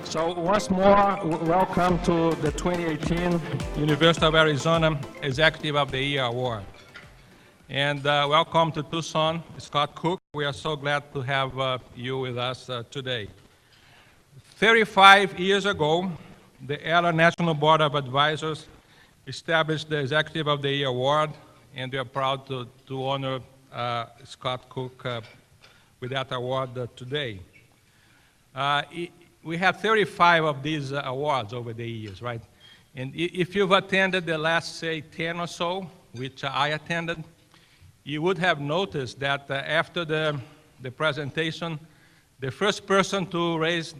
So once more, welcome to the 2018 University of Arizona Executive of the Year Award. And welcome to Tucson, Scott Cook. We are so glad to have you with us today. 35 years ago, the Eller National Board of Advisors established the Executive of the Year Award, and we are proud to honor Scott Cook with that award today. We have 35 of these awards over the years, right? And if you've attended the last, say, 10 or so, which I attended, you would have noticed that after the presentation, the first person to raise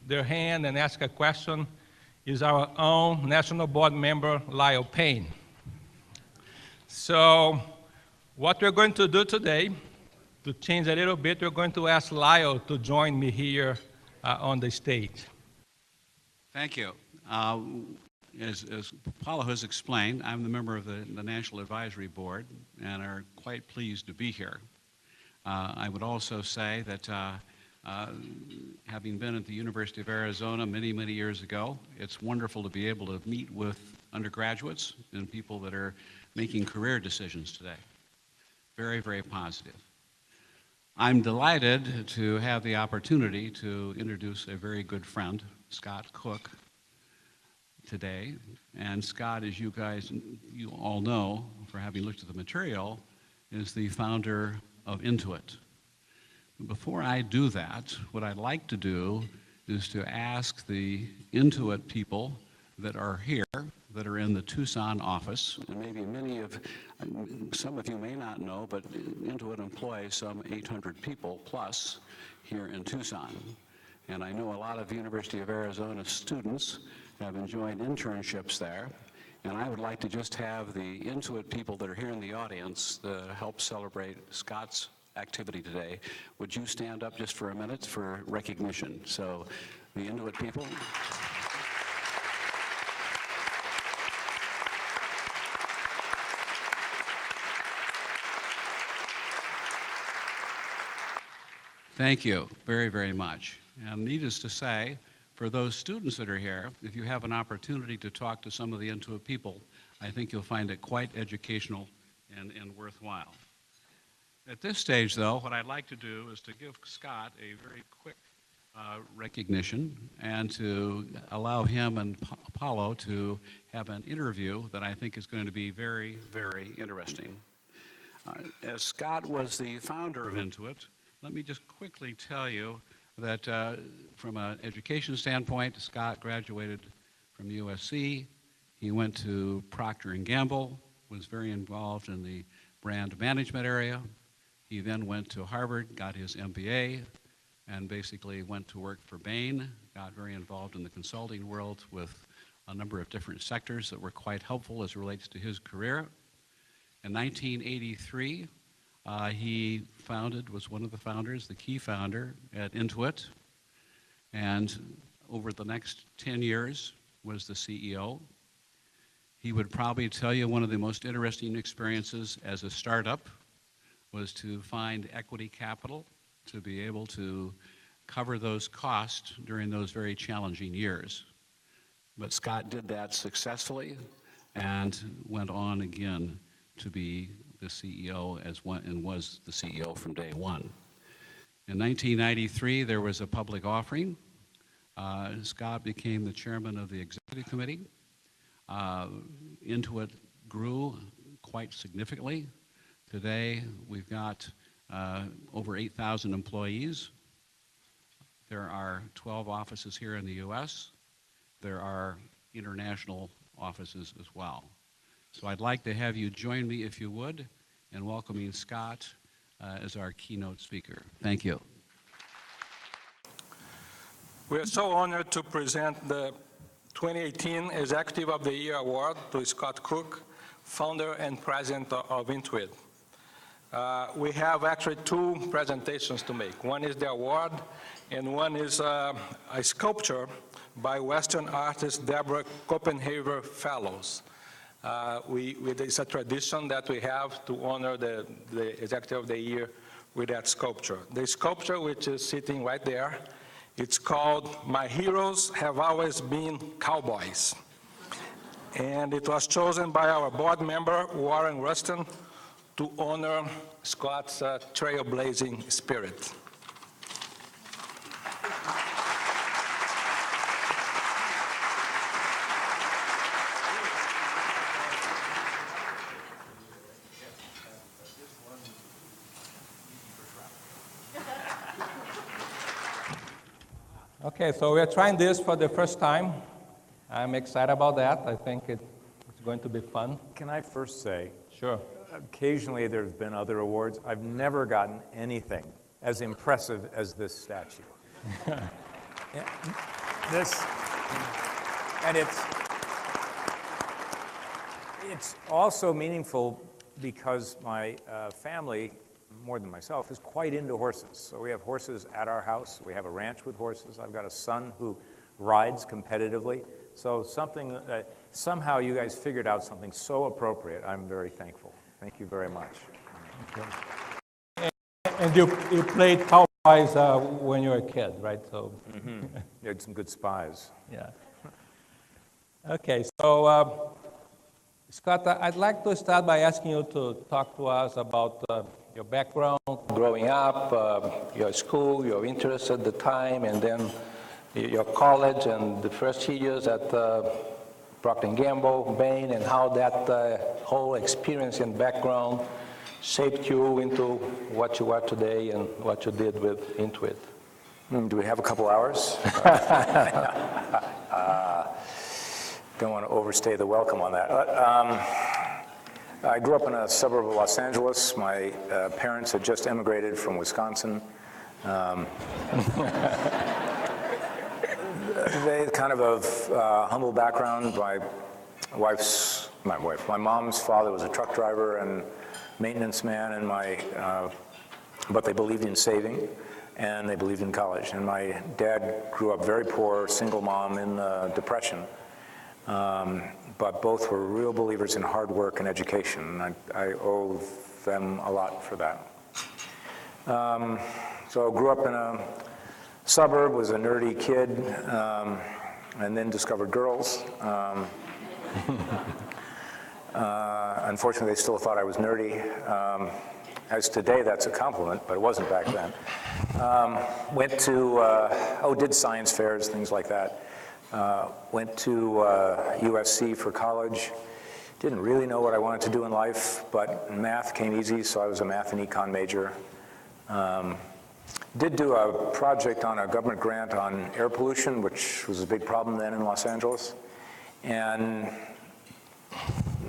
their hand and ask a question is our own National Board member, Lyle Payne. So what we're going to do today, to change a little bit, we're going to ask Lyle to join me here on the stage. Thank you. As Paulo has explained, I'm the member of the National Advisory Board and are quite pleased to be here. I would also say that having been at the University of Arizona many, many years ago, it's wonderful to be able to meet with undergraduates and people that are making career decisions today. Very, very positive. I'm delighted to have the opportunity to introduce a very good friend, Scott Cook, today. And Scott, as you all know, for having looked at the material, is the founder of Intuit. Before I do that, what I'd like to do is to ask the Intuit people that are here, that are in the Tucson office, and maybe some of you may not know, but Intuit employs some 800 people plus here in Tucson. And I know a lot of University of Arizona students have enjoyed internships there. And I would like to just have the Intuit people that are here in the audience to help celebrate Scott's activity today. Would you stand up just for a minute for recognition? So the Intuit people. Thank you very, very much. And needless to say, for those students that are here, if you have an opportunity to talk to some of the Intuit people, I think you'll find it quite educational and worthwhile. At this stage, though, what I'd like to do is to give Scott a very quick recognition and to allow him and Paulo to have an interview that I think is going to be very, very interesting. As Scott was the founder of Intuit, let me just quickly tell you that from an education standpoint, Scott graduated from USC. He went to Procter & Gamble, was very involved in the brand management area. He then went to Harvard, got his MBA, and basically went to work for Bain, got very involved in the consulting world with a number of different sectors that were quite helpful as it relates to his career. In 1983, he was one of the founders, the key founder at Intuit, and over the next 10 years was the CEO. He would probably tell you one of the most interesting experiences as a startup was to find equity capital to be able to cover those costs during those very challenging years. But Scott did that successfully and went on again to be the CEO and was the CEO from day one. In 1993, there was a public offering. Scott became the chairman of the executive committee. Intuit grew quite significantly. Today, we've got over 8,000 employees. There are 12 offices here in the U.S. There are international offices as well. So I'd like to have you join me, if you would, in welcoming Scott as our keynote speaker. Thank you. We are so honored to present the 2018 Executive of the Year Award to Scott Cook, founder and president of Intuit. We have actually two presentations to make. One is the award, and one is a sculpture by Western artist Deborah Copenhaver Fellows. It's a tradition that we have to honor the Executive of the Year with that sculpture. The sculpture, which is sitting right there, it's called "My Heroes Have Always Been Cowboys." And it was chosen by our board member, Warren Ruston, to honor Scott's trailblazing spirit. Okay, so we're trying this for the first time. I'm excited about that. I think it's going to be fun. Can I first say, Sure. occasionally there's been other awards. I've never gotten anything as impressive as this statue. Yeah, and it's also meaningful because my family, more than myself, is quite into horses. So we have horses at our house. We have a ranch with horses. I've got a son who rides competitively. So something, somehow you guys figured out something so appropriate. I'm very thankful. Thank you very much. Okay. And you played cowboys when you were a kid, right? So. Mm-hmm. You had some good spies. Yeah. Okay, so Scott, I'd like to start by asking you to talk to us about your background, growing up, your school, your interests at the time, and then your college and the first few years at Procter & Gamble, Bain, and how that whole experience and background shaped you into what you are today and what you did with Intuit. Do we have a couple hours? Don't want to overstay the welcome on that. I grew up in a suburb of Los Angeles. My parents had just emigrated from Wisconsin. They kind of a humble background. My mom's father was a truck driver and maintenance man, and but they believed in saving, and they believed in college. And my dad grew up very poor, single mom in the Depression. But both were real believers in hard work and education, and I owe them a lot for that. So I grew up in a suburb, was a nerdy kid, and then discovered girls. Unfortunately, they still thought I was nerdy. As today, that's a compliment, but it wasn't back then. Went to, did science fairs, things like that. Went to USC for college. Didn't really know what I wanted to do in life, but math came easy, so I was a math and econ major. Did do a project on a government grant on air pollution, which was a big problem then in Los Angeles, and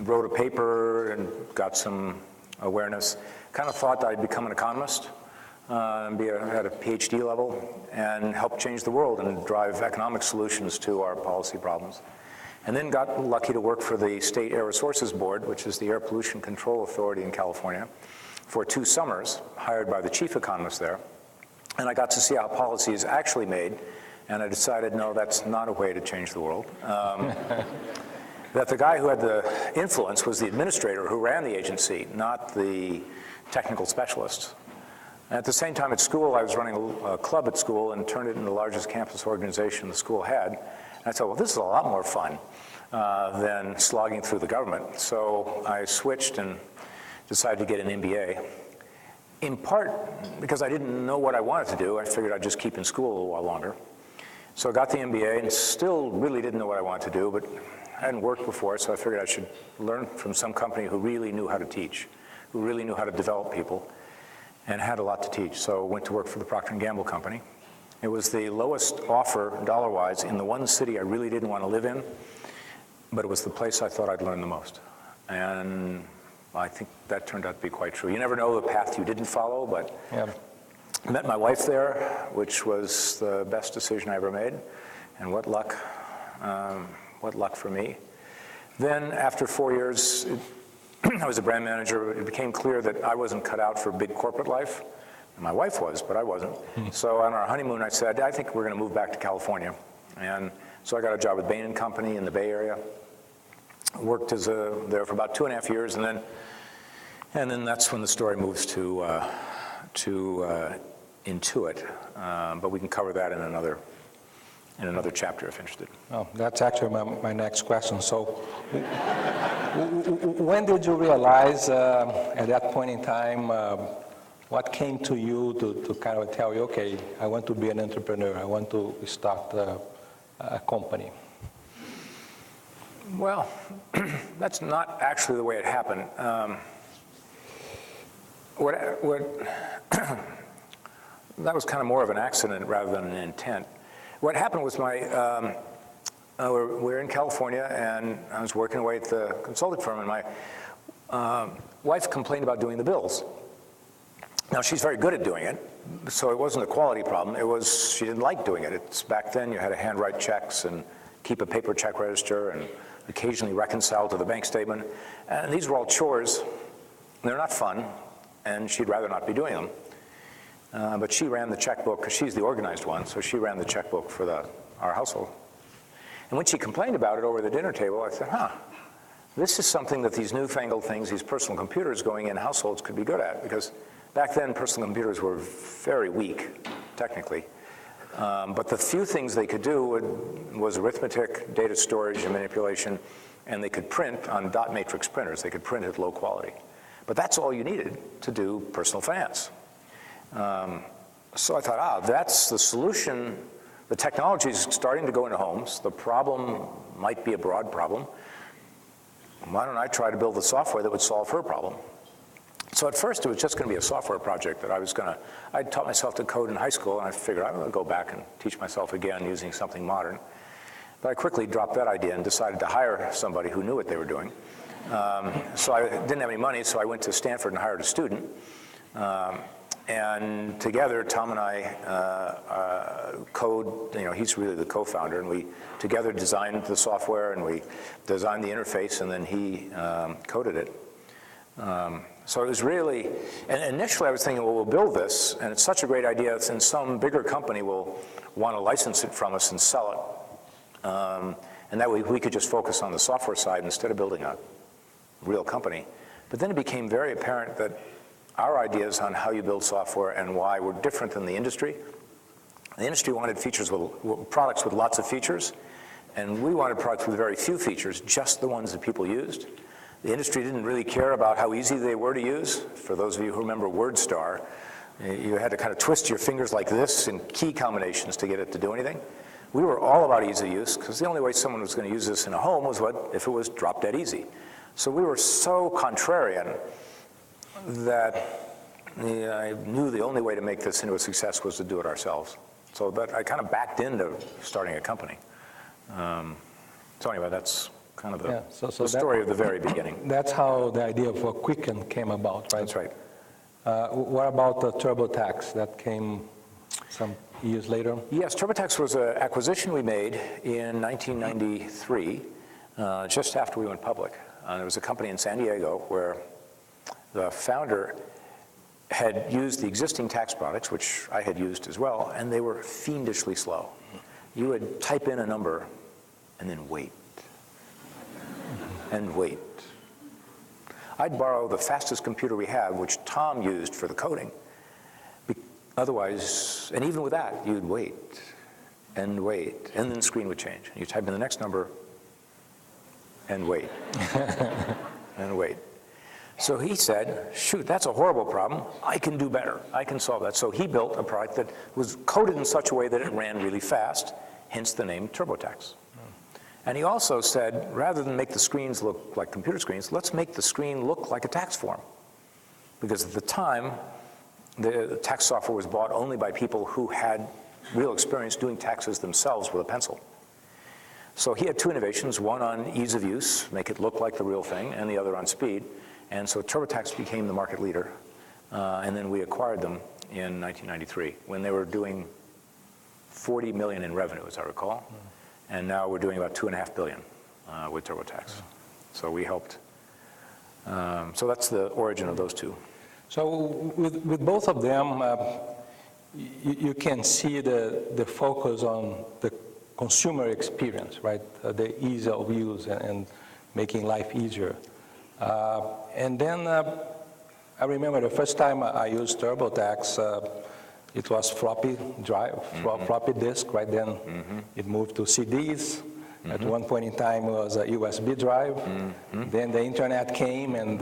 wrote a paper and got some awareness. Kind of thought I'd become an economist, be at a PhD level, and help change the world and drive economic solutions to our policy problems. And then got lucky to work for the State Air Resources Board, which is the air pollution control authority in California, for 2 summers, hired by the chief economist there. And I got to see how policy is actually made, and I decided, no, that's not a way to change the world. That the guy who had the influence was the administrator who ran the agency, not the technical specialists. At the same time at school, I was running a club at school and turned it into the largest campus organization the school had. And I thought, well, this is a lot more fun than slogging through the government. So I switched and decided to get an MBA. In part because I didn't know what I wanted to do. I figured I'd just keep in school a little while longer. So I got the MBA and still really didn't know what I wanted to do, but I hadn't worked before, so I figured I should learn from some company who really knew how to teach, who really knew how to develop people, and had a lot to teach. So I went to work for the Procter & Gamble company. It was the lowest offer, dollar-wise, in the one city I really didn't want to live in, but it was the place I thought I'd learn the most. And I think that turned out to be quite true. You never know the path you didn't follow, but I met my wife there, which was the best decision I ever made, and what luck for me. Then after 4 years, I was a brand manager. It became clear that I wasn't cut out for big corporate life. My wife was, but I wasn't. So on our honeymoon, I said, I think we're going to move back to California. And so I got a job with Bain & Company in the Bay Area. worked there for about 2.5 years, and then that's when the story moves to Intuit. But we can cover that in another chapter if interested. Oh, that's actually my next question. So when did you realize at that point in time, what came to you to kind of tell you, okay, I want to be an entrepreneur, I want to start a company? Well, that's not actually the way it happened. That was kind of more of an accident rather than an intent. What happened was we're in California, and I was working away at the consulting firm, and my wife complained about doing the bills. Now, she's very good at doing it, so it wasn't a quality problem. It was she didn't like doing it. It's back then you had to handwrite checks and keep a paper check register and occasionally reconcile to the bank statement. And these were all chores. They're not fun, and she'd rather not be doing them. But she ran the checkbook, because she's the organized one, so she ran the checkbook for our household. And when she complained about it over the dinner table, I said, this is something that these newfangled things, these personal computers going in households could be good at, because back then personal computers were very weak, technically. But the few things they could do was arithmetic, data storage, and manipulation, and they could print on dot matrix printers. They could print at low quality. But that's all you needed to do personal finance. So I thought, that's the solution. The technology is starting to go into homes. The problem might be a broad problem. Why don't I try to build the software that would solve her problem? So at first it was just going to be a software project that I'd taught myself to code in high school, and I figured I'm going to go back and teach myself again using something modern. But I quickly dropped that idea and decided to hire somebody who knew what they were doing. So I didn't have any money, so I went to Stanford and hired a student. And together, Tom and I code, he's really the co-founder, and we together designed the software, and we designed the interface, and then he coded it. So it was really, and initially I was thinking, well, we'll build this, and it's such a great idea, and some bigger company will want to license it from us and sell it. And that way we could just focus on the software side instead of building a real company. But then it became very apparent that our ideas on how you build software and why were different than the industry. The industry wanted products with lots of features, and we wanted products with very few features, just the ones that people used. The industry didn't really care about how easy they were to use. For those of you who remember WordStar, you had to kind of twist your fingers like this in key combinations to get it to do anything. We were all about ease of use, because the only way someone was going to use this in a home was if it was drop dead easy. So we were so contrarian that I knew the only way to make this into a success was to do it ourselves. So that I kind of backed into starting a company. So anyway, that's kind of the story of the very beginning. That's how the idea of Quicken came about, right? That's right. What about the TurboTax that came some years later? Yes, TurboTax was an acquisition we made in 1993, just after we went public. There was a company in San Diego where the founder had used the existing tax products, which I had used as well, and they were fiendishly slow. You would type in a number and then wait. And wait. I'd borrow the fastest computer we have, which Tom used for the coding. Otherwise, and even with that, you'd wait, and then the screen would change. You type in the next number, and wait, and wait. So he said, shoot, that's a horrible problem. I can do better. I can solve that. So he built a product that was coded in such a way that it ran really fast, hence the name TurboTax. And he also said, rather than make the screens look like computer screens, let's make the screen look like a tax form. Because at the time, the tax software was bought only by people who had real experience doing taxes themselves with a pencil. So he had two innovations, one on ease of use, make it look like the real thing, and the other on speed. And so TurboTax became the market leader. And then we acquired them in 1993 when they were doing 40 million in revenue, as I recall. And now we're doing about 2.5 billion with TurboTax. So we helped. So that's the origin of those two. So with both of them, you can see the focus on the consumer experience, right? The ease of use and making life easier. And then I remember the first time I used TurboTax, it was floppy drive, floppy disk. Right then, it moved to CDs. At one point in time, it was a USB drive. Then the internet came, and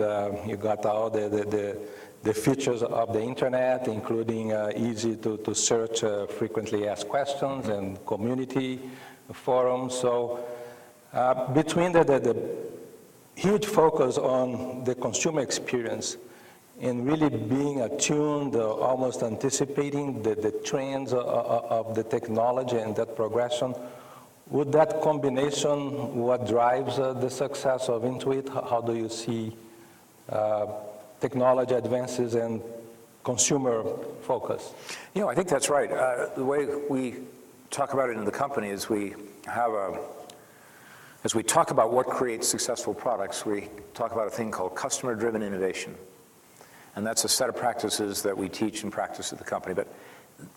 you got all the features of the internet, including easy to search frequently asked questions and community forums. So between the huge focus on the consumer experience and really being attuned, almost anticipating the trends of the technology and that progression, would that combination what drives the success of Intuit? How do you see technology advances and consumer focus? You know, I think that's right. The way we talk about it in the company is as we talk about what creates successful products, we talk about a thing called customer-driven innovation. And that's a set of practices that we teach and practice at the company. But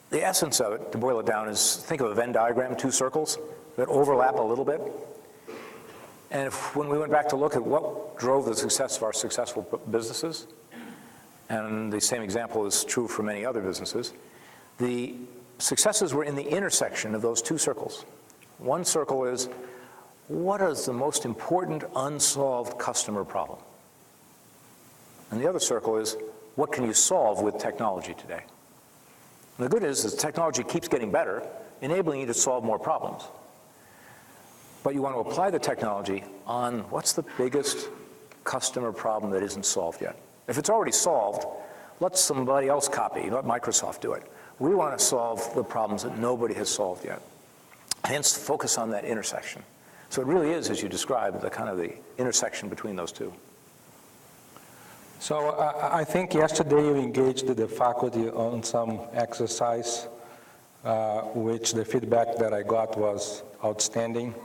the essence of it, to boil it down, is think of a Venn diagram, two circles that overlap a little bit. And when we went back to look at what drove the success of our successful businesses, and the same example is true for many other businesses, the successes were in the intersection of those two circles. One circle is, what is the most important unsolved customer problem? And the other circle is, what can you solve with technology today? And the good is technology keeps getting better, enabling you to solve more problems. But you want to apply the technology on what's the biggest customer problem that isn't solved yet. If it's already solved, let somebody else copy, let Microsoft do it. We want to solve the problems that nobody has solved yet. Hence, focus on that intersection. So it really is, as you described, the kind of the intersection between those two. So I think yesterday you engaged the faculty on some exercise, which the feedback that I got was outstanding.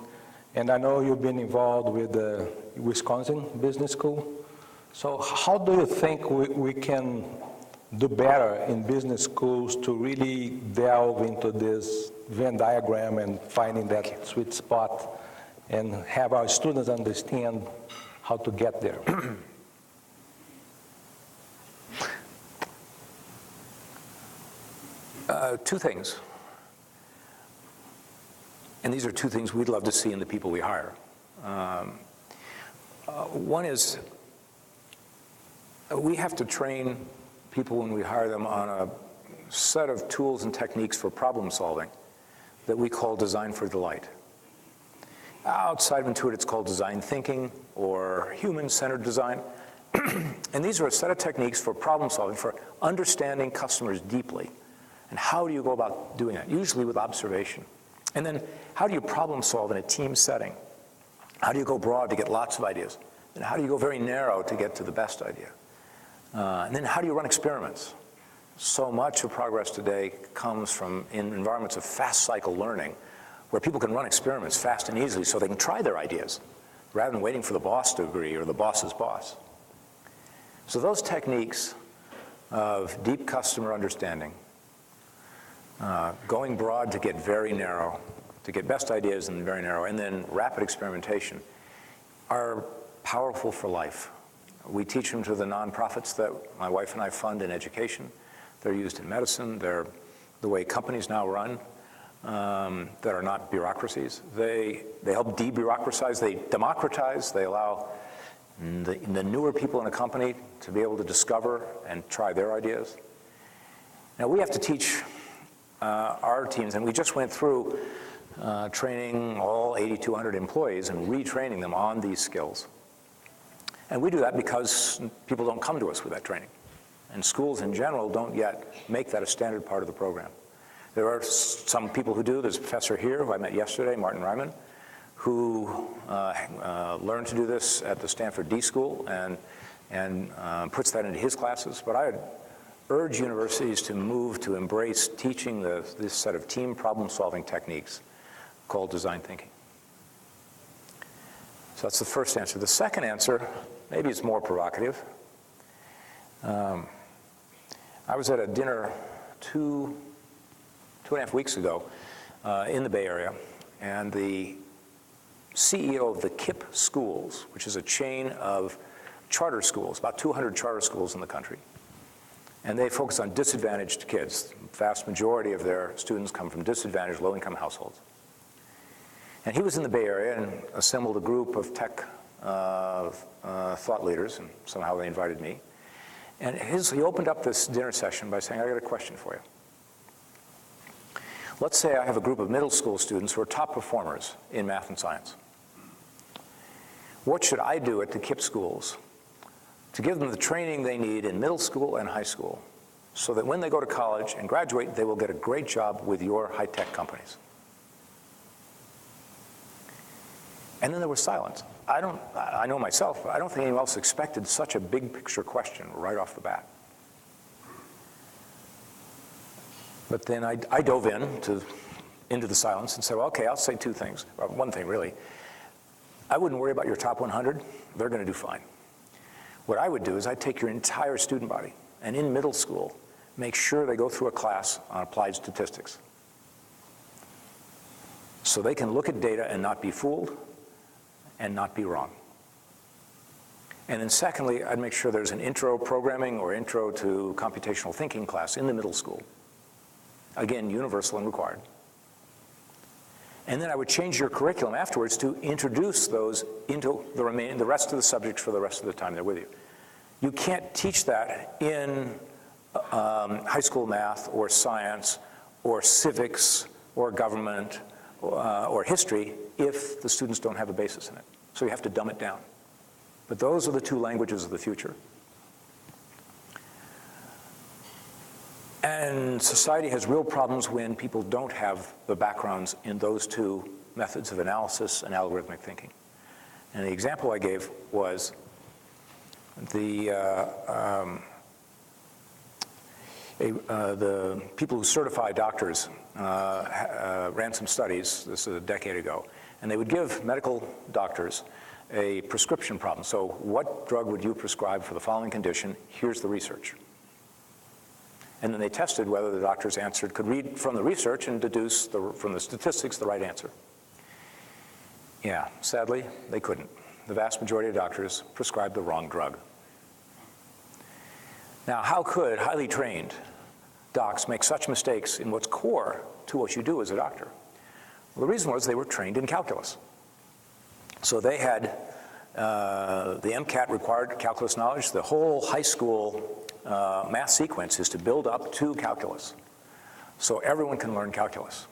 And I know you've been involved with the Wisconsin Business School. So how do you think we can do better in business schools to really delve into this Venn diagram and finding that sweet spot and have our students understand how to get there? Two things. And these are two things we'd love to see in the people we hire. One is we have to train people when we hire them on a set of tools and techniques for problem solving that we call design for delight. Outside of Intuit, it's called design thinking or human-centered design. And these are a set of techniques for problem solving, for understanding customers deeply. And how do you go about doing that? Usually with observation. And then how do you problem solve in a team setting? How do you go broad to get lots of ideas? And how do you go very narrow to get to the best idea? And then how do you run experiments? So much of progress today comes from in environments of fast cycle learning, where people can run experiments fast and easily so they can try their ideas, rather than waiting for the boss to agree or the boss's boss. So those techniques of deep customer understanding, going broad to get very narrow, to get best ideas and very narrow, and then rapid experimentation, are powerful for life. We teach them to the nonprofits that my wife and I fund in education. They're used in medicine. They're the way companies now run that are not bureaucracies. They help de-bureaucratize. They democratize. They allow the newer people in a company to be able to discover and try their ideas. Now, we have to teach our teams, and we just went through training all 8,200 employees and retraining them on these skills. And we do that because people don't come to us with that training. And schools in general don't yet make that a standard part of the program. There are some people who do. There's a professor here who I met yesterday, Martin Ryman, who learned to do this at the Stanford D School and puts that into his classes. But I would urge universities to move to embrace teaching this set of team problem-solving techniques called design thinking. So that's the first answer. The second answer, maybe it's more provocative. I was at a dinner two and a half weeks ago in the Bay Area, and the CEO of the KIPP Schools, which is a chain of charter schools, about 200 charter schools in the country. And they focus on disadvantaged kids. The vast majority of their students come from disadvantaged, low-income households. And he was in the Bay Area and assembled a group of tech thought leaders, and somehow they invited me. And he opened up this dinner session by saying, I got a question for you. Let's say I have a group of middle school students who are top performers in math and science. What should I do at the KIPP schools to give them the training they need in middle school and high school so that when they go to college and graduate, they will get a great job with your high-tech companies? And then there was silence. I know myself, but I don't think anyone else expected such a big picture question right off the bat. But then I dove into the silence and said, well, okay, I'll say two things. Well, one thing, really. I wouldn't worry about your top 100. They're going to do fine. What I would do is I'd take your entire student body and in middle school, make sure they go through a class on applied statistics so they can look at data and not be fooled and not be wrong. And then secondly, I'd make sure there's an intro programming or intro to computational thinking class in the middle school. Again, universal and required. And then I would change your curriculum afterwards to introduce those into the rest of the subjects for the rest of the time they're with you. You can't teach that in high school math or science or civics or government or history if the students don't have a basis in it. So you have to dumb it down. But those are the two languages of the future. And society has real problems when people don't have the backgrounds in those two methods of analysis and algorithmic thinking. And the example I gave was the people who certify doctors ran some studies, this is a decade ago, and they would give medical doctors a prescription problem. So what drug would you prescribe for the following condition? Here's the research. And then they tested whether the doctors could read from the research and deduce from the statistics the right answer. Yeah, sadly, they couldn't. The vast majority of doctors prescribed the wrong drug. Now, how could highly trained docs make such mistakes in what's core to what you do as a doctor? Well, the reason was they were trained in calculus. So they had the MCAT required calculus knowledge. The whole high school math sequence is to build up to calculus. So everyone can learn calculus.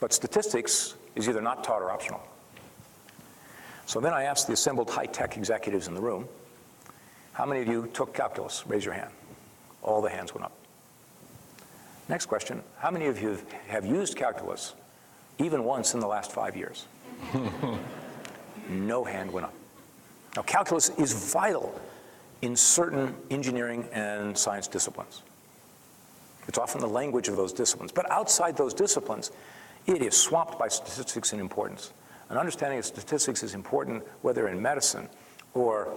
But statistics is either not taught or optional. So then I asked the assembled high-tech executives in the room, how many of you took calculus? Raise your hand. All the hands went up. Next question, how many of you have used calculus even once in the last 5 years? No hand went up. Now, calculus is vital in certain engineering and science disciplines. It's often the language of those disciplines. But outside those disciplines, it is swamped by statistics in importance. An understanding of statistics is important whether in medicine or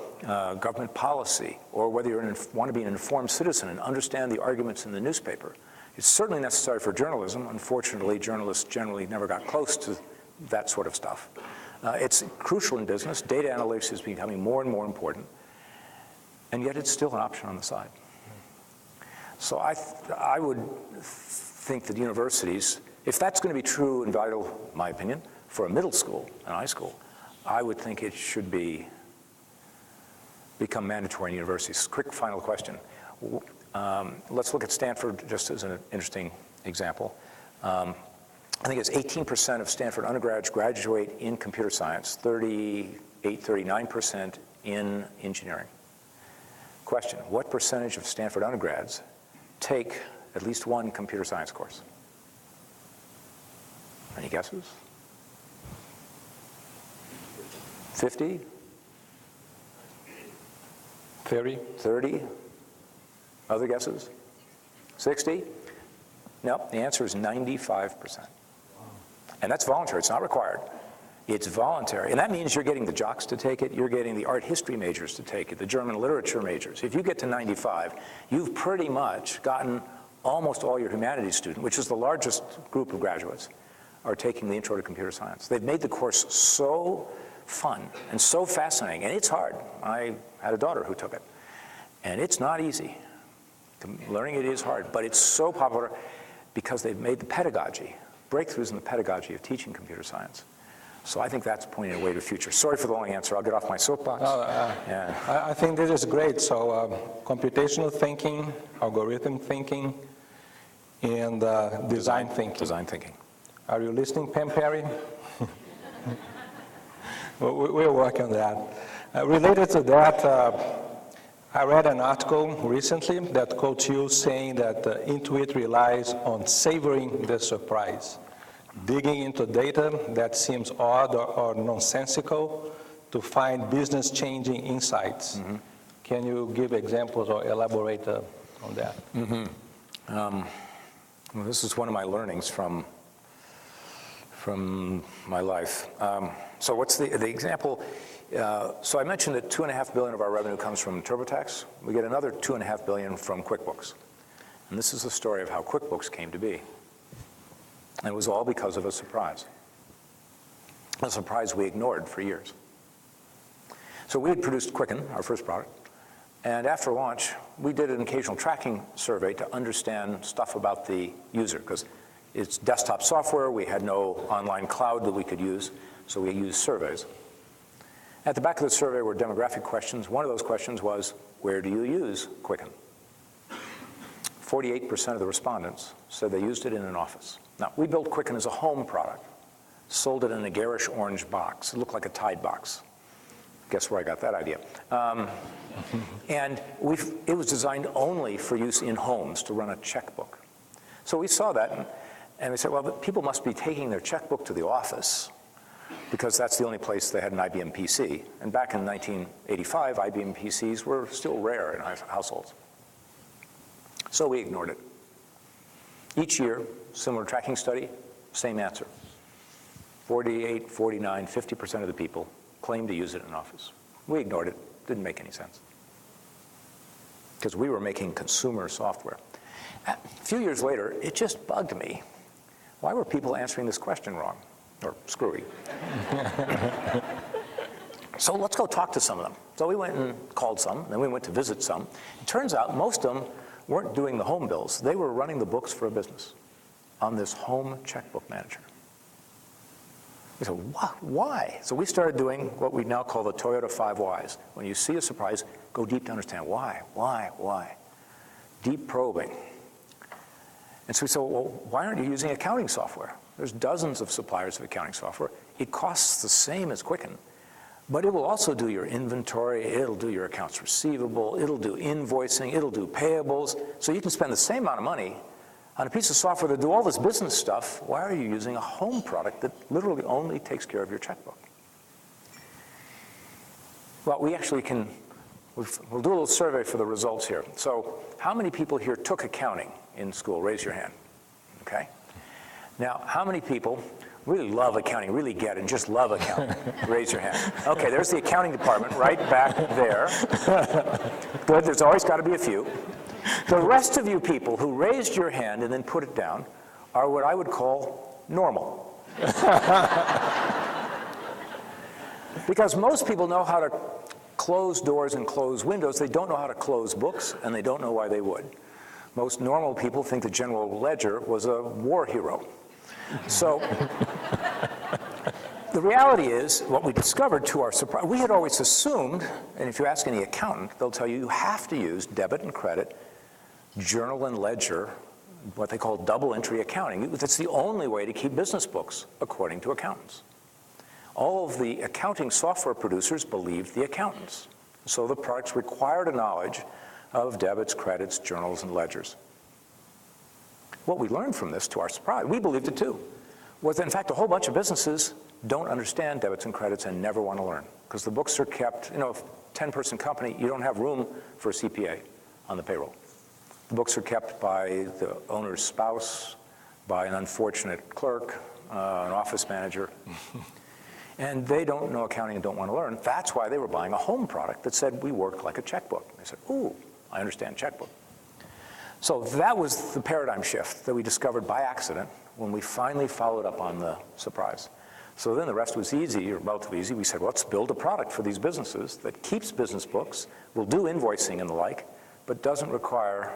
government policy, or whether you want to be an informed citizen and understand the arguments in the newspaper. It's certainly necessary for journalism. Unfortunately, journalists generally never got close to that sort of stuff. It's crucial in business. Data analytics is becoming more and more important. And yet it's still an option on the side. So I would think that universities, if that's going to be true and vital, in my opinion, for a middle school and high school, I would think it should become mandatory in universities. Quick final question. Let's look at Stanford just as an interesting example. I think it's 18% of Stanford undergrads graduate in computer science, 39% in engineering. Question, what percentage of Stanford undergrads take at least one computer science course? Any guesses? 50? 30? 30? Other guesses? 60? No, the answer is 95%. And that's voluntary, it's not required. It's voluntary, and that means you're getting the jocks to take it, you're getting the art history majors to take it, the German literature majors. If you get to 95, you've pretty much gotten almost all your humanities students, which is the largest group of graduates, are taking the intro to computer science. They've made the course so fun and so fascinating, and it's hard. I had a daughter who took it, and it's not easy. Learning it is hard, but it's so popular because they've made the pedagogy, breakthroughs in the pedagogy of teaching computer science. So I think that's pointing a way to the future. Sorry for the long answer. I'll get off my soapbox. I think this is great. So computational thinking, algorithm thinking, and design thinking. Design thinking. Are you listening, Pam Perry? We'll work on that. Related to that, I read an article recently that quotes you saying that Intuit relies on savoring the surprise, digging into data that seems odd or nonsensical to find business-changing insights. Mm-hmm. Can you give examples or elaborate on that? Mm-hmm. Well, this is one of my learnings from my life. So what's the example? So I mentioned that $2.5 billion of our revenue comes from TurboTax. We get another $2.5 billion from QuickBooks. And this is the story of how QuickBooks came to be. And it was all because of a surprise we ignored for years. So we had produced Quicken, our first product, and after launch, we did an occasional tracking survey to understand stuff about the user, because it's desktop software, we had no online cloud that we could use, so we used surveys. At the back of the survey were demographic questions. One of those questions was, where do you use Quicken? 48% of the respondents said they used it in an office. Now, we built Quicken as a home product, sold it in a garish orange box. It looked like a Tide box. Guess where I got that idea. And it was designed only for use in homes to run a checkbook. So we saw that, and we said, well, but people must be taking their checkbook to the office because that's the only place they had an IBM PC. And back in 1985, IBM PCs were still rare in households. So we ignored it. Each year, similar tracking study, same answer. 48, 49, 50% of the people claimed to use it in office. We ignored it. Didn't make any sense. Because we were making consumer software. A few years later, it just bugged me. Why were people answering this question wrong? Or screwy? So let's go talk to some of them. So we went and called some, then we went to visit some. It turns out most of them weren't doing the home bills. They were running the books for a business on this home checkbook manager. We said, why? So we started doing what we now call the Toyota 5 Whys. When you see a surprise, go deep to understand why? Deep probing. And so we said, well, why aren't you using accounting software? There's dozens of suppliers of accounting software. It costs the same as Quicken, but it will also do your inventory, it'll do your accounts receivable, it'll do invoicing, it'll do payables. So you can spend the same amount of money on a piece of software to do all this business stuff. Why are you using a home product that literally only takes care of your checkbook? Well, we actually can, we'll do a little survey for the results here. So how many people here took accounting in school? Raise your hand, okay? Now, how many people really love accounting, really get it, and just love accounting? Raise your hand. Okay, there's the accounting department right back there. Good, there's always got to be a few. The rest of you people who raised your hand and then put it down are what I would call normal. Because most people know how to close doors and close windows. They don't know how to close books, and they don't know why they would. Most normal people think the general ledger was a war hero. So the reality is, what we discovered to our surprise, we had always assumed, and if you ask any accountant, they'll tell you you have to use debit and credit, journal and ledger, what they call double entry accounting. That's the only way to keep business books, according to accountants. All of the accounting software producers believed the accountants. So the products required a knowledge of debits, credits, journals, and ledgers. What we learned from this, to our surprise, we believed it too, was that in fact a whole bunch of businesses don't understand debits and credits and never want to learn. Because the books are kept, you know, if 10-person company, you don't have room for a CPA on the payroll. The books are kept by the owner's spouse, by an unfortunate clerk, an office manager. And they don't know accounting and don't want to learn. That's why they were buying a home product that said we work like a checkbook. They said, ooh, I understand checkbook. So that was the paradigm shift that we discovered by accident when we finally followed up on the surprise. So then the rest was easy, or relatively easy. We said, well, let's build a product for these businesses that keeps business books, will do invoicing and the like, but doesn't require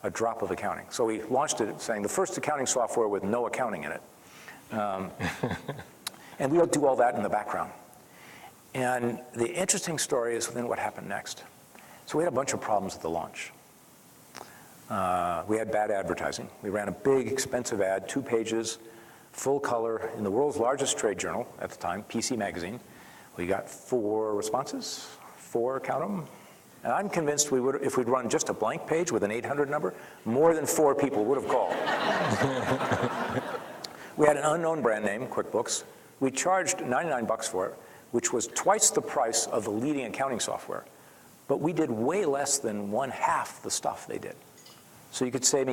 a drop of accounting. So we launched it saying the first accounting software with no accounting in it. And we don't do all that in the background. And the interesting story is then what happened next. So we had a bunch of problems at the launch. We had bad advertising. We ran a big, expensive ad, 2 pages, full color, in the world's largest trade journal at the time, PC Magazine. We got 4 responses, 4, count them. And I'm convinced we would, if we'd run just a blank page with an 800 number, more than 4 people would have called. We had an unknown brand name, QuickBooks. We charged $99 for it, which was twice the price of the leading accounting software. But we did way less than 1/2 the stuff they did. So you could say,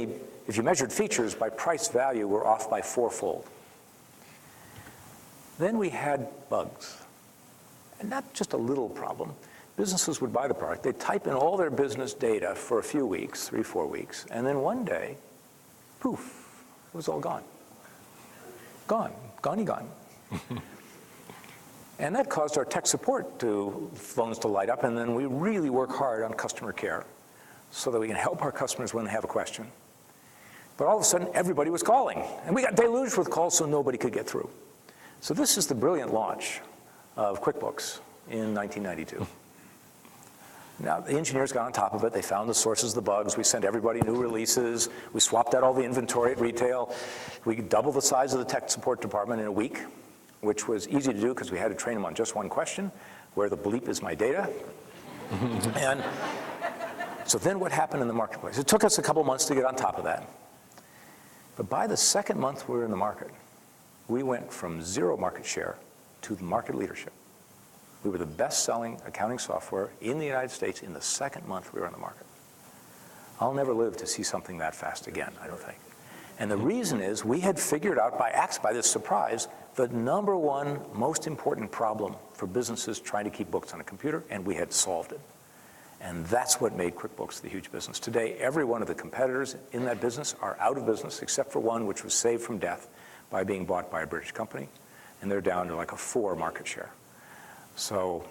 if you measured features by price value, we're off by 4-fold. Then we had bugs. And not just a little problem. Businesses would buy the product. They'd type in all their business data for a few weeks, 3-4 weeks, and then one day, poof, it was all gone. Gone. Gone. And that caused our tech support phones to light up, and then we really work hard on customer care so that we can help our customers when they have a question. But all of a sudden, everybody was calling, and we got deluged with calls so nobody could get through. So this is the brilliant launch of QuickBooks in 1992. Now, the engineers got on top of it. They found the sources of the bugs. We sent everybody new releases. We swapped out all the inventory at retail. We doubled the size of the tech support department in a week, which was easy to do because we had to train them on just one question: where the bleep is my data? And so then what happened in the marketplace? It took us a couple months to get on top of that. But by the second month we were in the market, we went from 0 market share to market leadership. We were the best-selling accounting software in the United States in the second month we were on the market. I'll never live to see something that fast again, I don't think. And the reason is we had figured out by this surprise the #1 most important problem for businesses trying to keep books on a computer, and we had solved it. And that's what made QuickBooks the huge business. Today, every one of the competitors in that business are out of business, except for one which was saved from death by being bought by a British company, and they're down to like a 4 market share. So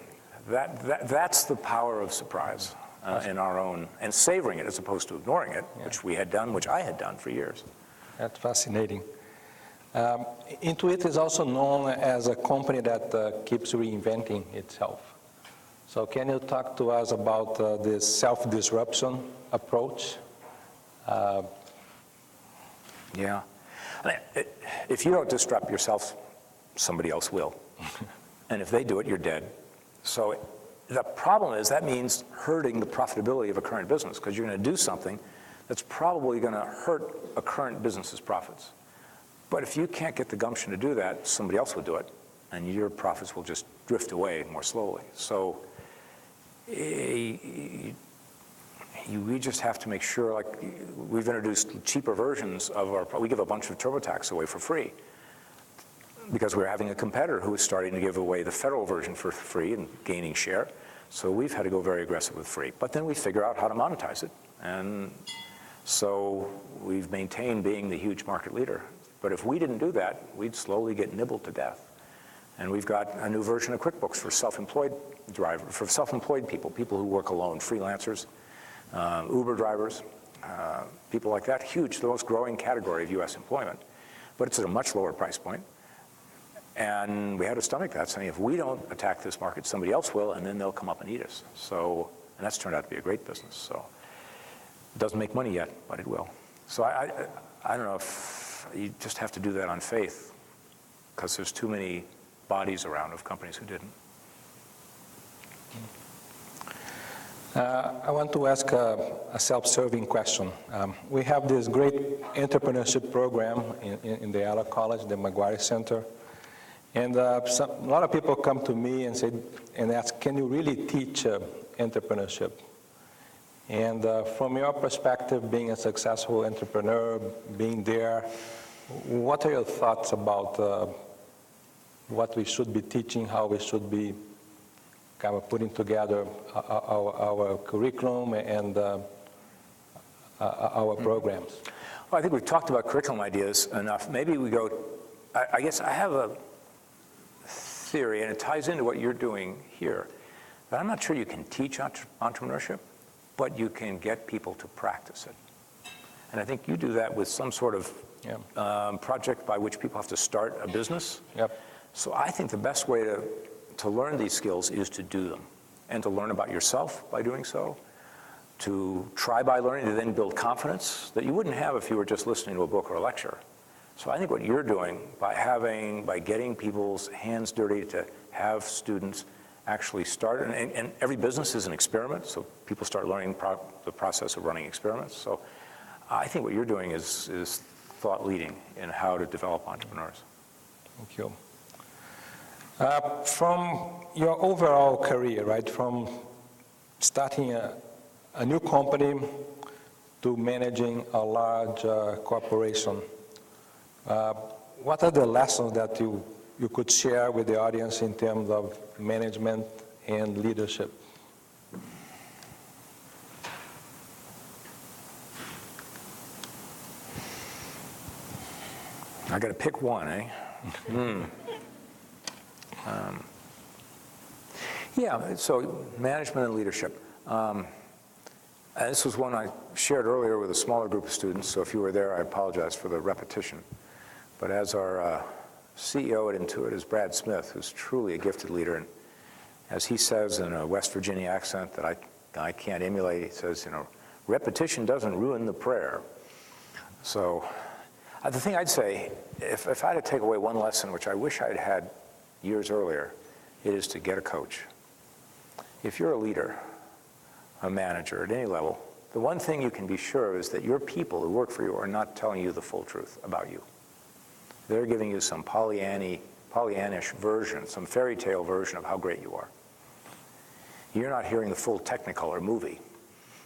that's the power of surprise in our own, and savoring it as opposed to ignoring it, which we had done, which I had done for years. That's fascinating. Intuit is also known as a company that keeps reinventing itself. So can you talk to us about this self-disruption approach? Yeah. I mean, if you don't disrupt yourself, somebody else will. And if they do it, you're dead. So the problem is that means hurting the profitability of a current business, because you're going to do something that's probably going to hurt a current business's profits. But if you can't get the gumption to do that, somebody else will do it, and your profits will just drift away more slowly. So we just have to make sure, like we've introduced cheaper versions of we give a bunch of TurboTax away for free, because we're having a competitor who is starting to give away the federal version for free and gaining share. So we've had to go very aggressive with free. But then we figure out how to monetize it. And so we've maintained being the huge market leader. But if we didn't do that, we'd slowly get nibbled to death. And we've got a new version of QuickBooks for self-employed people, people who work alone, freelancers, Uber drivers, people like that. Huge, the most growing category of U.S. employment. But it's at a much lower price point. And we had to stomach that, saying if we don't attack this market, somebody else will, and then they'll come up and eat us. So, and that's turned out to be a great business. So it doesn't make money yet, but it will. So I don't know if you just have to do that on faith, because there's too many bodies around of companies who didn't. I want to ask a self-serving question. We have this great entrepreneurship program in the Eller College, the McGuire Center. And a lot of people come to me and ask, can you really teach entrepreneurship? And from your perspective, being a successful entrepreneur, being there, what are your thoughts about what we should be teaching, how we should be kind of putting together our curriculum and our programs? Well, I think we've talked about curriculum ideas enough. Maybe we go, I guess I have theory, and it ties into what you're doing here, that I'm not sure you can teach entrepreneurship, but you can get people to practice it. And I think you do that with some sort of project by which people have to start a business. Yep. So I think the best way to learn these skills is to do them, and to learn about yourself by doing so, to try by learning, to then build confidence that you wouldn't have if you were just listening to a book or a lecture. So I think what you're doing by getting people's hands dirty to have students actually start, and every business is an experiment, so people start learning the process of running experiments. So I think what you're doing is thought leading in how to develop entrepreneurs. Thank you. From your overall career, right, from starting a new company to managing a large corporation, what are the lessons that you could share with the audience in terms of management and leadership? I got to pick one, eh? Yeah, so management and leadership. This was one I shared earlier with a smaller group of students, so if you were there, I apologize for the repetition. But as our CEO at Intuit is Brad Smith, who's truly a gifted leader, and as he says in a West Virginia accent that I can't emulate, he says, repetition doesn't ruin the prayer. So the thing I'd say, if I had to take away one lesson, which I wish I'd had years earlier, it is to get a coach. If you're a leader, a manager at any level, the one thing you can be sure of is that your people who work for you are not telling you the full truth about you. They're giving you some Pollyannish version, some fairy tale version of how great you are. You're not hearing the full Technicolor movie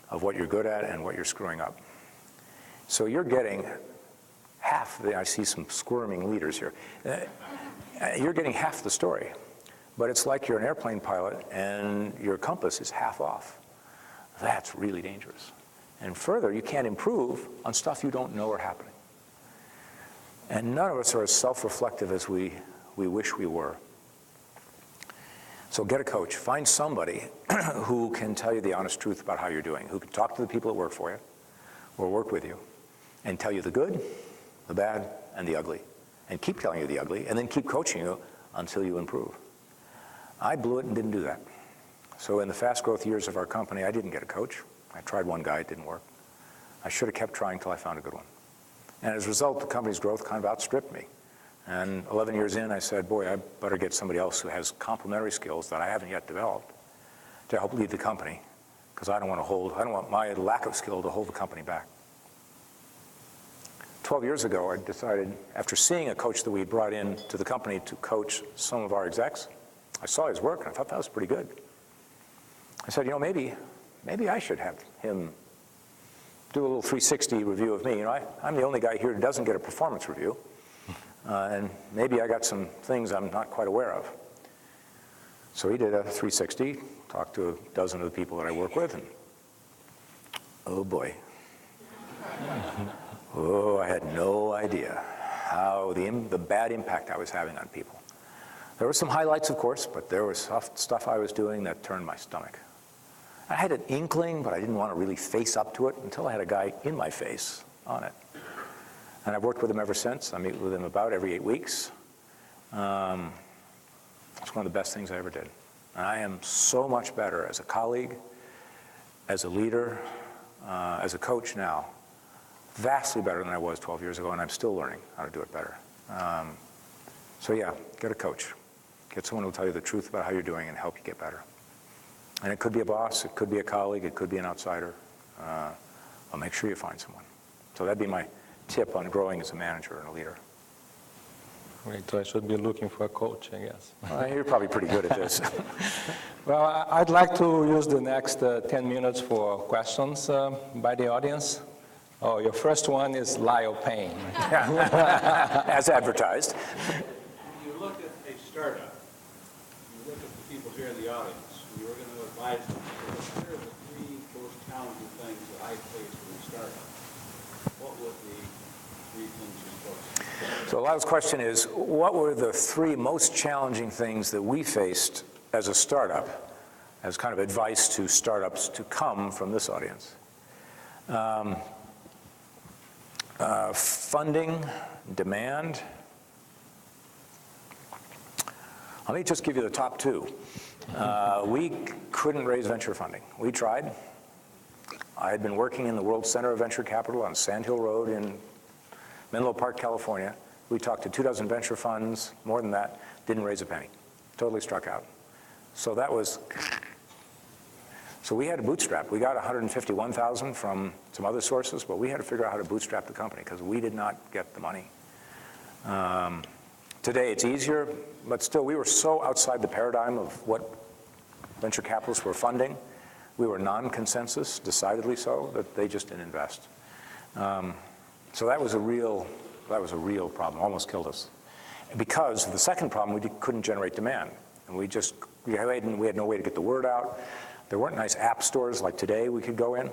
of what you're good at and what you're screwing up. So you're getting half, I see some squirming leaders here, you're getting half the story. But it's like you're an airplane pilot and your compass is half off. That's really dangerous. And further, you can't improve on stuff you don't know are happening. And none of us are as self-reflective as we wish we were. So get a coach. Find somebody who can tell you the honest truth about how you're doing, who can talk to the people that work for you or work with you and tell you the good, the bad, and the ugly. And keep telling you the ugly, and then keep coaching you until you improve. I blew it and didn't do that. So in the fast growth years of our company, I didn't get a coach. I tried one guy, it didn't work. I should have kept trying till I found a good one. And as a result, the company's growth kind of outstripped me. And 11 years in, I said, boy, I better get somebody else who has complementary skills that I haven't yet developed to help lead the company, because I don't want my lack of skill to hold the company back. 12 years ago, I decided, after seeing a coach that we brought in to the company to coach some of our execs, I saw his work and I thought that was pretty good. I said, maybe I should have him do a little 360 review of me. I'm the only guy here who doesn't get a performance review. And maybe I got some things I'm not quite aware of. So he did a 360, talked to a dozen of the people that I work with, and oh boy. Oh, I had no idea how the bad impact I was having on people. There were some highlights, of course, but there was stuff I was doing that turned my stomach. I had an inkling, but I didn't want to really face up to it until I had a guy in my face on it. And I've worked with him ever since. I meet with him about every 8 weeks. It's one of the best things I ever did. And I am so much better as a colleague, as a leader, as a coach now. Vastly better than I was 12 years ago, and I'm still learning how to do it better. So yeah, get a coach. Get someone who will tell you the truth about how you're doing and help you get better. And it could be a boss, it could be a colleague, it could be an outsider. I'll make sure you find someone. So that'd be my tip on growing as a manager and a leader. Great, so I should be looking for a coach, I guess. You're probably pretty good at this. Well, I'd like to use the next 10 minutes for questions by the audience. Oh, your first one is Lyle Payne. As advertised. When you look at a startup, you look at the people here in the audience, you were going to advise them, what are the 3 most challenging things that I face in a startup? What would the So Lyle's question is, what were the 3 most challenging things that we faced as a startup, as kind of advice to startups to come from this audience? Funding, demand. Let me just give you the top 2. We couldn't raise venture funding. We tried. I had been working in the World Center of Venture Capital on Sand Hill Road in Menlo Park, California. We talked to 24 venture funds, more than that, didn't raise a penny. Totally struck out. So that was, so we had to bootstrap. We got $151,000 from some other sources, but we had to figure out how to bootstrap the company because we did not get the money. Today it's easier, but still we were so outside the paradigm of what venture capitalists were funding. We were non-consensus, decidedly so, that they just didn't invest. So that was a real problem, almost killed us. Because the second problem, we couldn't generate demand. And we had no way to get the word out. There weren't nice app stores like today we could go in.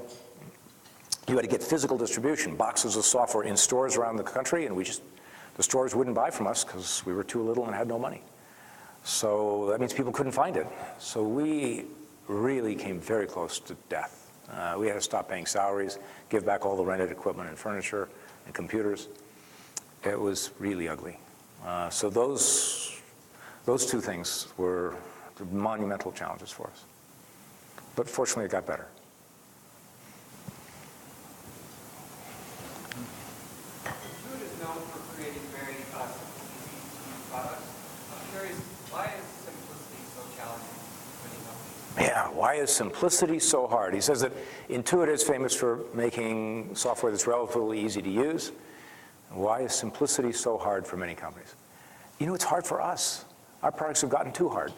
You had to get physical distribution, boxes of software in stores around the country, and the stores wouldn't buy from us because we were too little and had no money. So that means people couldn't find it. So we really came very close to death. We had to stop paying salaries, give back all the rented equipment and furniture and computers. It was really ugly. So those 2 things were monumental challenges for us. But fortunately, it got better. Intuit is known for creating very easy-to-use products. I'm curious, why is simplicity so challenging for many companies? Yeah, why is simplicity so hard? He says that Intuit is famous for making software that's relatively easy to use. Why is simplicity so hard for many companies? You know, it's hard for us. Our products have gotten too hard.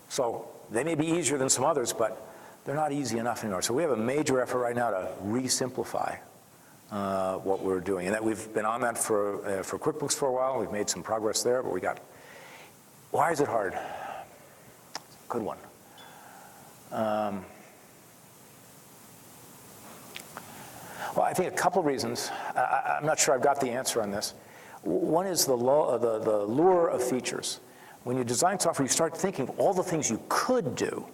So they may be easier than some others, but they're not easy enough anymore. So we have a major effort right now to re-simplify what we're doing. And that we've been on that for QuickBooks for a while. We've made some progress there, but why is it hard? Good one. Well, I think a couple reasons. I'm not sure I've got the answer on this. One is the lure of features. When you design software, you start thinking of all the things you could do.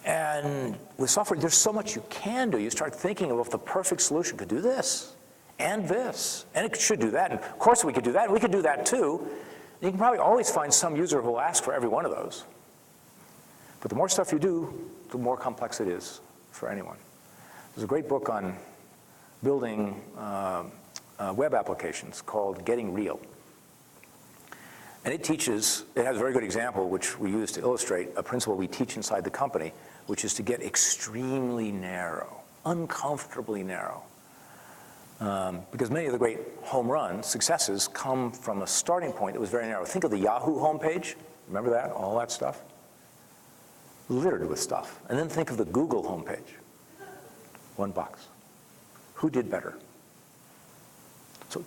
And with software, there's so much you can do. You start thinking of if the perfect solution could do this, and it should do that. And of course we could do that, and we could do that too. You can probably always find some user who will ask for every one of those. But the more stuff you do, the more complex it is for anyone. There's a great book on building web applications called Getting Real. And it has a very good example, which we use to illustrate a principle we teach inside the company, which is to get extremely narrow, uncomfortably narrow. Because many of the great home run successes come from a starting point that was very narrow. Think of the Yahoo homepage. Remember that? All that stuff? Littered with stuff. And then think of the Google homepage. 1 box. Who did better? So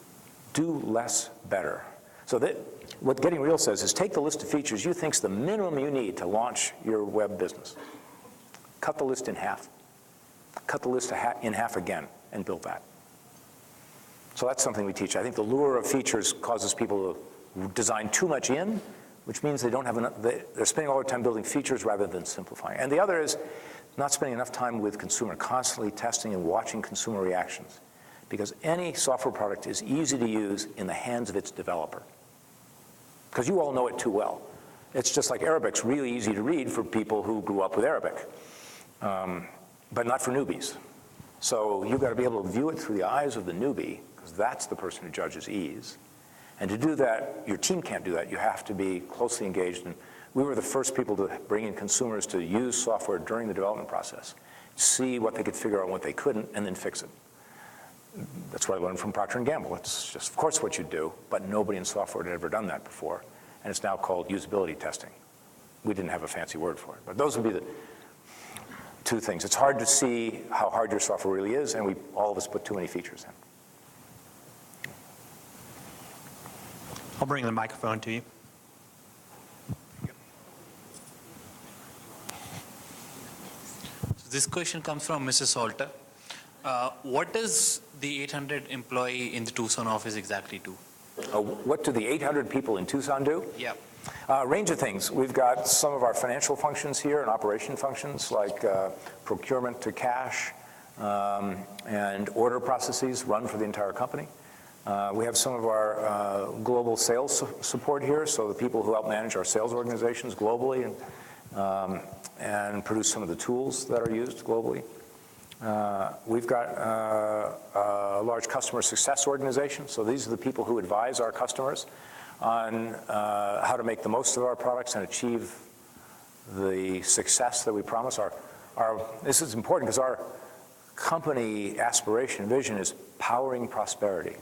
do less better. So what Getting Real says is take the list of features you think is the minimum you need to launch your web business. Cut the list in half. Cut the list in half again and build that. So that's something we teach. I think the lure of features causes people to design too much in, which means they don't have enough, they're spending all their time building features rather than simplifying. And the other is not spending enough time with consumer, constantly testing and watching consumer reactions. Because any software product is easy to use in the hands of its developer. Because you all know it too well. It's just like Arabic's really easy to read for people who grew up with Arabic, but not for newbies. So you've got to be able to view it through the eyes of the newbie, because that's the person who judges ease. And to do that, your team can't do that. You have to be closely engaged. And we were the first people to bring in consumers to use software during the development process, see what they could figure out and what they couldn't, and then fix it. That's what I learned from Procter & Gamble. It's just, of course, what you do, but nobody in software had ever done that before. And it's now called usability testing. We didn't have a fancy word for it. But those would be the 2 things. It's hard to see how hard your software really is, and all of us put too many features in. I'll bring the microphone to you. So this question comes from Mrs. Salter. What does the 800 employee in the Tucson office exactly do? What do the 800 people in Tucson do? Yeah. Range of things. We've got some of our financial functions here and operation functions like procurement to cash and order processes run for the entire company. We have some of our global sales support here, so the people who help manage our sales organizations globally and produce some of the tools that are used globally. We've got a large customer success organization, so these are the people who advise our customers on how to make the most of our products and achieve the success that we promise. This is important because our company aspiration vision is powering prosperity.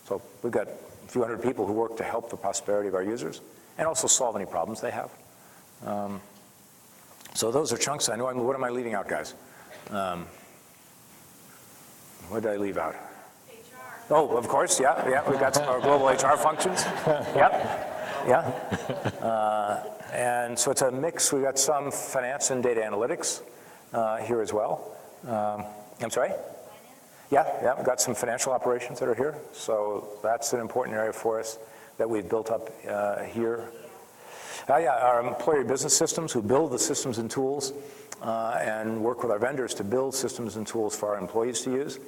So we've got a few hundred people who work to help the prosperity of our users and also solve any problems they have. So those are chunks. I know. What am I leaving out, guys? What did I leave out? HR. Oh, of course, yeah. We've got some of our global HR functions. Yep, yeah. And so it's a mix. We've got some finance and data analytics here as well. I'm sorry? Yeah, we've got some financial operations that are here. So that's an important area for us that we've built up here. Our employee business systems, who build the systems and tools and work with our vendors to build systems and tools for our employees to use.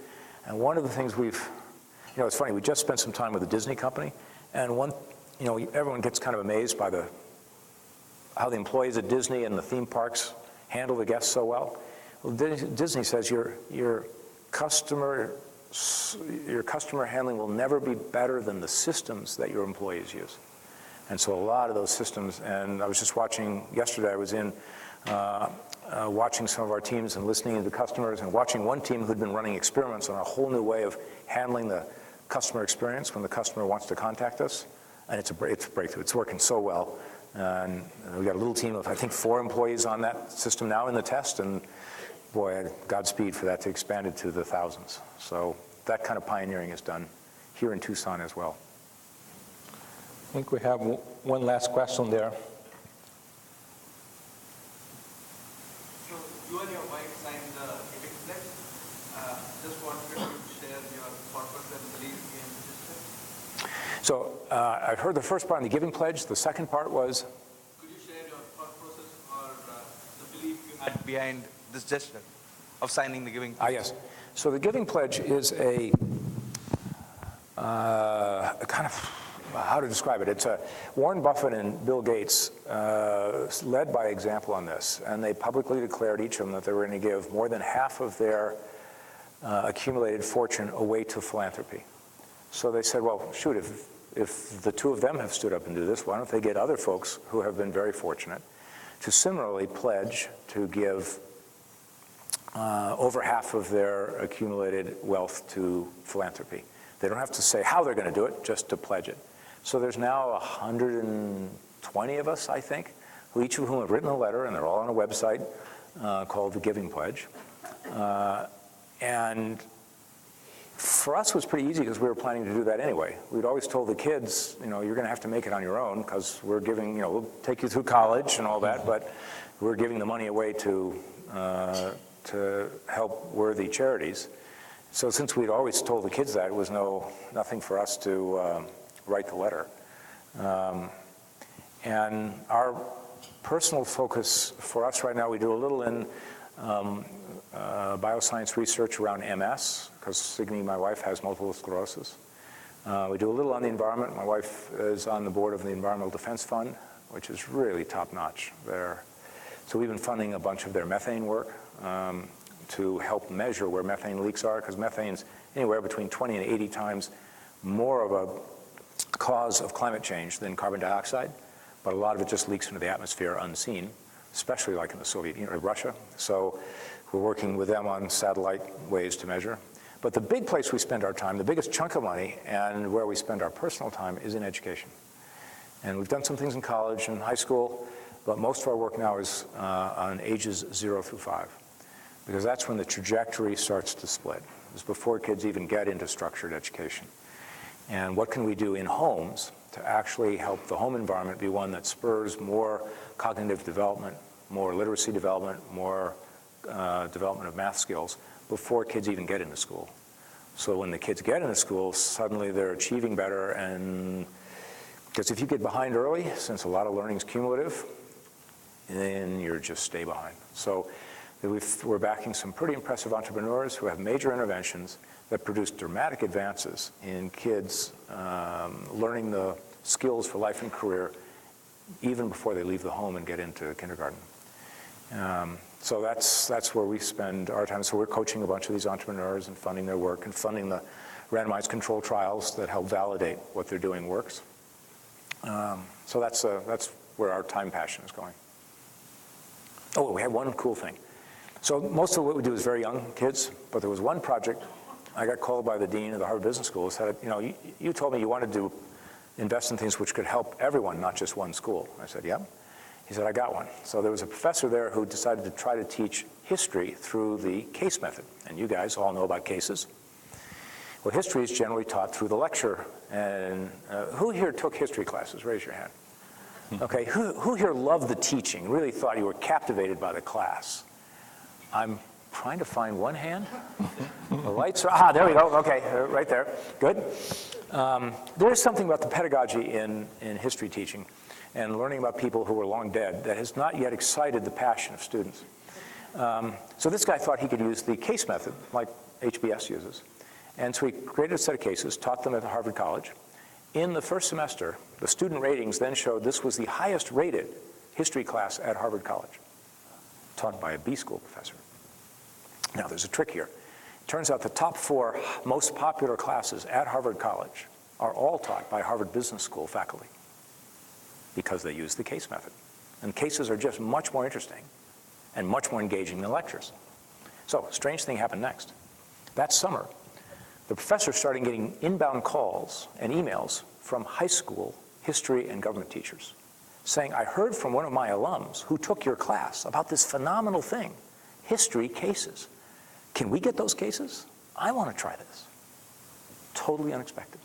And one of the things it's funny, we just spent some time with a Disney company, and everyone gets kind of amazed by how the employees at Disney and the theme parks handle the guests so well. Well, Disney says your customer handling will never be better than the systems that your employees use. And so a lot of those systems, and I was just watching, yesterday I was in watching some of our teams and listening to the customers and watching one team who'd been running experiments on a whole new way of handling the customer experience when the customer wants to contact us. And it's a breakthrough. It's working so well. And we got a little team of, I think, 4 employees on that system now in the test. And boy, Godspeed for that to expand it to the thousands. So that kind of pioneering is done here in Tucson as well. I think we have one last question there. So you and your wife signed the giving pledge. Just wanted to share your thought process and belief in the system. So I've heard the first part on the giving pledge. The second part was? Could you share your thought process or the belief you had behind this gesture of signing the giving pledge? Yes. So the giving pledge is a kind of, how to describe it? It's Warren Buffett and Bill Gates led by example on this, and they publicly declared, each of them, that they were going to give more than half of their accumulated fortune away to philanthropy. So they said, well, shoot, if the two of them have stood up and do this, why don't they get other folks who have been very fortunate to similarly pledge to give over half of their accumulated wealth to philanthropy. They don't have to say how they're going to do it, just to pledge it. So there's now 120 of us, I think, each of whom have written a letter, and they're all on a website called the Giving Pledge. And for us, it was pretty easy because we were planning to do that anyway. We'd always told the kids, you're going to have to make it on your own because we're giving, we'll take you through college and all that, but we're giving the money away to help worthy charities. So since we'd always told the kids that, it was nothing for us to write the letter. And our personal focus for us right now, we do a little in bioscience research around MS, because Signe, my wife, has multiple sclerosis. We do a little on the environment. My wife is on the board of the Environmental Defense Fund, which is really top-notch there. So we've been funding a bunch of their methane work to help measure where methane leaks are, because methane's anywhere between 20 and 80 times more of a cause of climate change than carbon dioxide, but a lot of it just leaks into the atmosphere unseen, especially like in the Soviet Union, Russia. So we're working with them on satellite ways to measure. But the big place we spend our time, the biggest chunk of money, and where we spend our personal time is in education. And we've done some things in college and high school, but most of our work now is on ages 0 through 5, because that's when the trajectory starts to split. It's before kids even get into structured education. And what can we do in homes to actually help the home environment be one that spurs more cognitive development, more literacy development, more development of math skills, before kids even get into school. So when the kids get into school, suddenly they're achieving better, and because if you get behind early, since a lot of learning is cumulative, then you just stay behind. So we're backing some pretty impressive entrepreneurs who have major interventions that produce dramatic advances in kids learning the skills for life and career even before they leave the home and get into kindergarten. So that's where we spend our time. So we're coaching a bunch of these entrepreneurs and funding their work and funding the randomized control trials that help validate what they're doing works. So that's where our time passion is going. Oh, we had one cool thing. So most of what we do is very young kids, but there was one project. I got called by the dean of the Harvard Business School and said, you know, you told me you wanted to invest in things which could help everyone, not just one school. I said, yep. He said, I got one. So there was a professor there who decided to try to teach history through the case method. And you guys all know about cases. Well, history is generally taught through the lecture. And who here took history classes? Raise your hand. Okay, who here loved the teaching, really thought you were captivated by the class? I'm trying to find one hand. The lights are, there we go, okay, right there, good. There is something about the pedagogy in history teaching and learning about people who were long dead that has not yet excited the passion of students. So this guy thought he could use the case method, like HBS uses. And so he created a set of cases, taught them at Harvard College. In the first semester, the student ratings then showed this was the highest rated history class at Harvard College, taught by a B school professor. Now there's a trick here. It turns out the top 4 most popular classes at Harvard College are all taught by Harvard Business School faculty because they use the case method. And cases are just much more interesting and much more engaging than lectures. So a strange thing happened next. That summer, the professor started getting inbound calls and emails from high school history and government teachers saying, I heard from one of my alums who took your class about this phenomenal thing, history cases. Can we get those cases? I want to try this. Totally unexpected.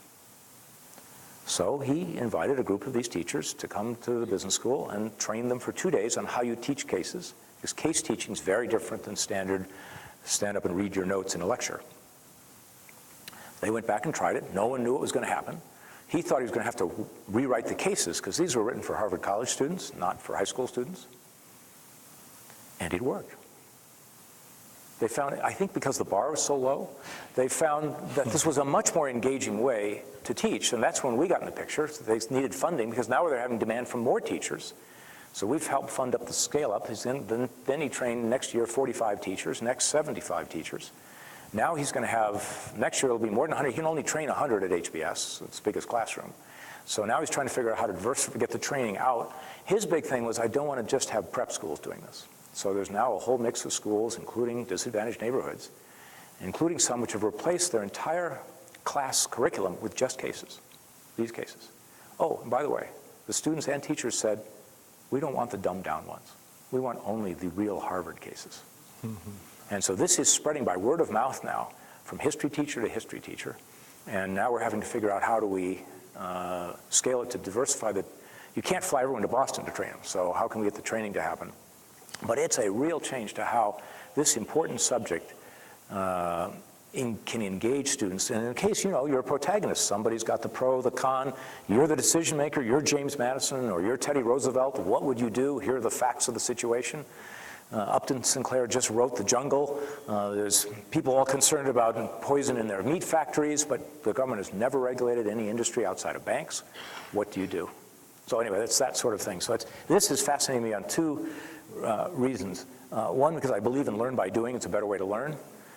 So he invited a group of these teachers to come to the business school and train them for 2 days on how you teach cases, because case teaching is very different than standard stand up and read your notes in a lecture. They went back and tried it. No one knew what was going to happen. He thought he was going to have to rewrite the cases because these were written for Harvard College students, not for high school students. And it worked. They found, I think because the bar was so low, they found that this was a much more engaging way to teach. And that's when we got in the picture. So they needed funding because now they're having demand from more teachers. So we've helped fund up the scale up. Then he trained next year 45 teachers, next 75 teachers. Now he's going to have, next year it'll be more than 100. He can only train 100 at HBS, it's the biggest classroom. So now he's trying to figure out how to get the training out. His big thing was, I don't want to just have prep schools doing this. So there's now a whole mix of schools, including disadvantaged neighborhoods, including some which have replaced their entire class curriculum with just cases, these cases. Oh, and by the way, the students and teachers said, we don't want the dumbed down ones. We want only the real Harvard cases. And so this is spreading by word of mouth now, from history teacher to history teacher. And now we're having to figure out how do we scale it to diversify the, you can't fly everyone to Boston to train them, so how can we get the training to happen? But it's a real change to how this important subject can engage students. And in case, you know, you're a protagonist, somebody's got the pro, the con, you're the decision maker, you're James Madison or you're Teddy Roosevelt, what would you do? Here are the facts of the situation. Upton Sinclair just wrote The Jungle. There's people all concerned about poison in their meat factories, but the government has never regulated any industry outside of banks. What do you do? So anyway, that's that sort of thing. So this has fascinated me on 2 reasons. One, because I believe in learn by doing. It's a better way to learn.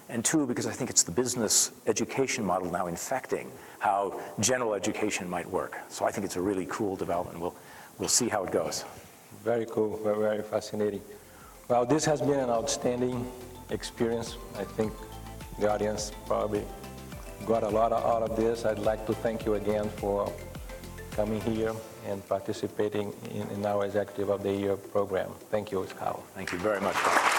And 2, because I think it's the business education model now infecting how general education might work. So I think it's a really cool development. We'll see how it goes. Very cool, very, very fascinating. Well, this has been an outstanding experience. I think the audience probably got a lot out of this. I'd like to thank you again for coming here and participating in our Executive of the Year program. Thank you, Kyle. Thank you very much, Carl.